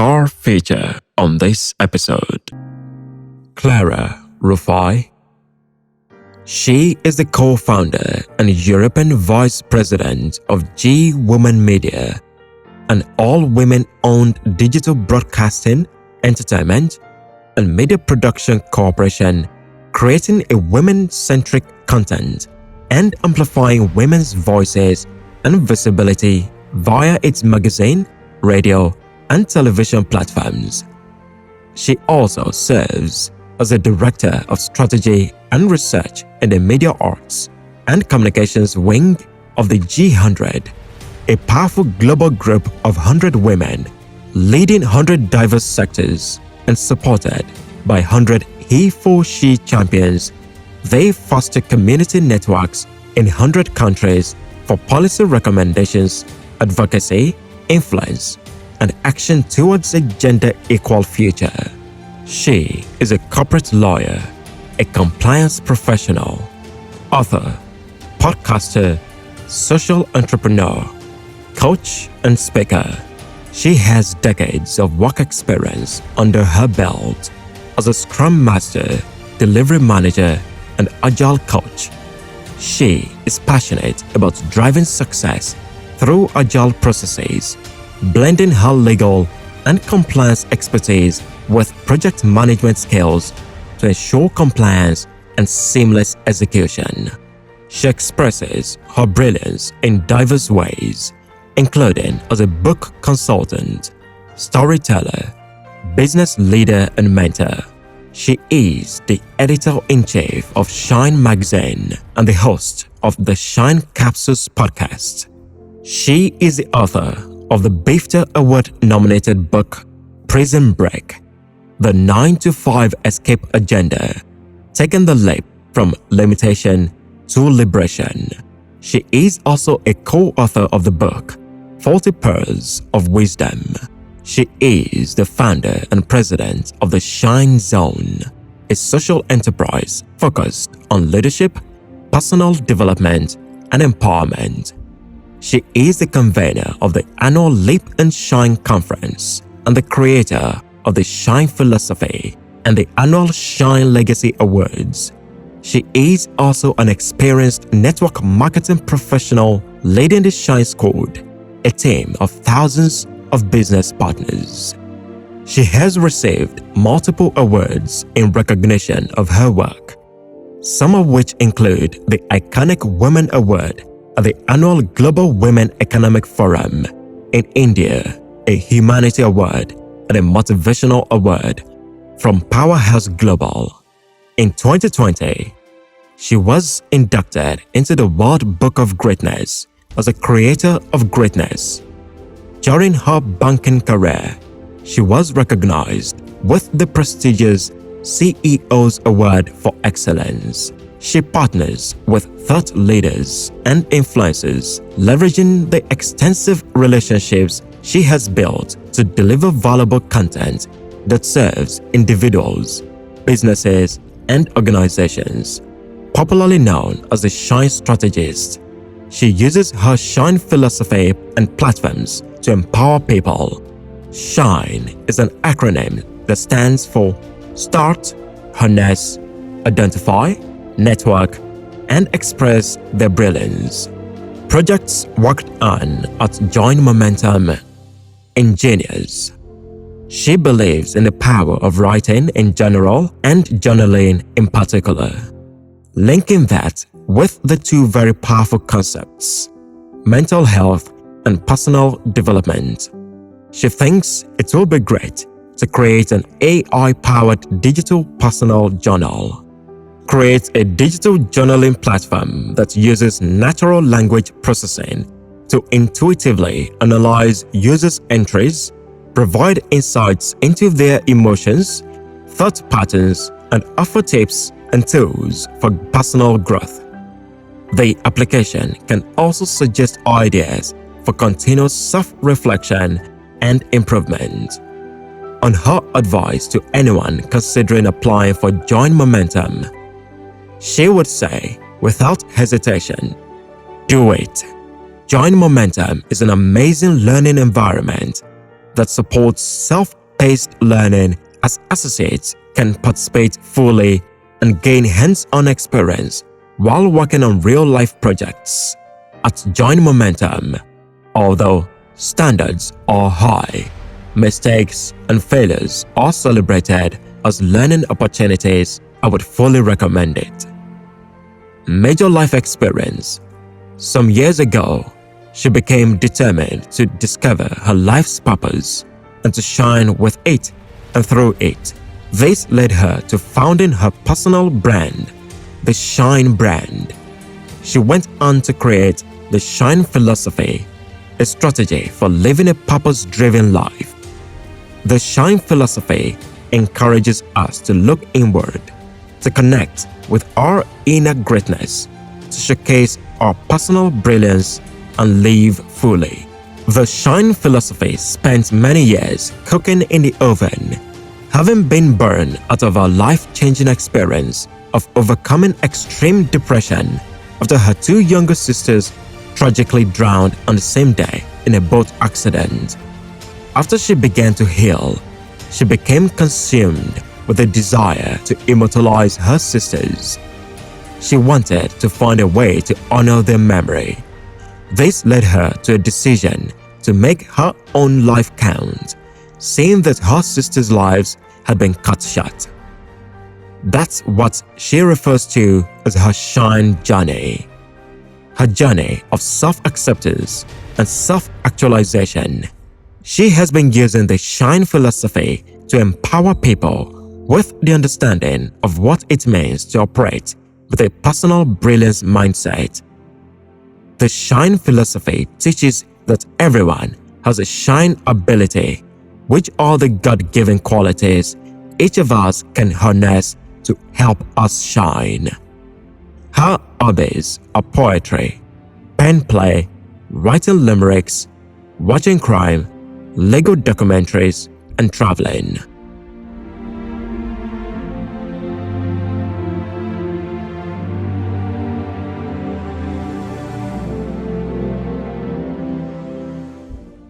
star feature on this episode. Clara Rufai. She is the co-founder and European Vice President of G Women Media, an all-women-owned digital broadcasting, entertainment, and media production corporation, creating a women-centric content and amplifying women's voices and visibility via its magazine, radio, and television platforms. She also serves as a Director of Strategy and Research in the Media Arts and Communications wing of the G100, a powerful global group of 100 women leading 100 diverse sectors and supported by 100 he-for-she champions. They foster community networks in 100 countries for policy recommendations, advocacy, influence, and action towards a gender-equal future. She is a corporate lawyer, a compliance professional, author, podcaster, social entrepreneur, coach, and speaker. She has decades of work experience under her belt as a Scrum Master, Delivery Manager, and Agile Coach. She is passionate about driving success through agile processes, blending her legal and compliance expertise with project management skills to ensure compliance and seamless execution. She expresses her brilliance in diverse ways, including as a book consultant, storyteller, business leader, and mentor. She is the editor-in-chief of Shine magazine and the host of the Shine Capsules podcast. She is the author of the BAFTA Award-nominated book Prison Break, The 9-to-5 Escape Agenda, Taking the Leap from Limitation to Liberation. She is also a co-author of the book 40 Pearls of Wisdom. She is the founder and president of the Shine Zone, a social enterprise focused on leadership, personal development, and empowerment. She is the convener of the annual Leap and Shine conference and the creator of the Shine Philosophy and the annual Shine Legacy Awards. She is also an experienced network marketing professional leading the Shine Squad, a team of thousands of business partners. She has received multiple awards in recognition of her work, some of which include the iconic Women Award at the annual Global Women Economic Forum in India, a Humanity Award, and a Motivational Award from Powerhouse Global. In 2020, she was inducted into the World Book of Greatness as a Creator of Greatness. During her banking career, she was recognized with the prestigious CEO's Award for Excellence. She partners with thought leaders and influencers, leveraging the extensive relationships she has built to deliver valuable content that serves individuals, businesses, and organizations. Popularly known as the Shine Strategist, she uses her Shine philosophy and platforms to empower people. Shine is an acronym that stands for Start, Harness, Identify, Network, and Express their brilliance. Projects worked on at Join Momentum. Ingenious. She believes in the power of writing in general and journaling in particular, linking that with the two very powerful concepts, mental health and personal development. She thinks it will be great to create an AI-powered digital personal journal. Create a digital journaling platform that uses natural language processing to intuitively analyze users' entries, provide insights into their emotions, thought patterns, and offer tips and tools for personal growth. The application can also suggest ideas for continuous self-reflection and improvement. On her advice to anyone considering applying for Join Momentum, she would say, without hesitation, do it. Join Momentum is an amazing learning environment that supports self-paced learning as associates can participate fully and gain hands-on experience while working on real-life projects. At Join Momentum, although standards are high, mistakes and failures are celebrated as learning opportunities. I would fully recommend it. Major life experience. Some years ago, she became determined to discover her life's purpose and to shine with it and through it. This led her to founding her personal brand, the Shine brand. She went on to create the Shine philosophy, a strategy for living a purpose-driven life. The Shine philosophy encourages us to look inward, to connect with our inner greatness, to showcase our personal brilliance and live fully. The Shine philosophy spent many years cooking in the oven, having been born out of a life-changing experience of overcoming extreme depression after her two younger sisters tragically drowned on the same day in a boat accident. After she began to heal, she became consumed with a desire to immortalize her sisters. She wanted to find a way to honor their memory. This led her to a decision to make her own life count, seeing that her sisters' lives had been cut short. That's what she refers to as her Shine journey. Her journey of self-acceptance and self-actualization. She has been using the Shine philosophy to empower people with the understanding of what it means to operate with a personal brilliance mindset. The Shine philosophy teaches that everyone has a Shine ability, which are the God-given qualities each of us can harness to help us shine. Her hobbies are poetry, pen play, writing limericks, watching crime, Lego documentaries, and traveling.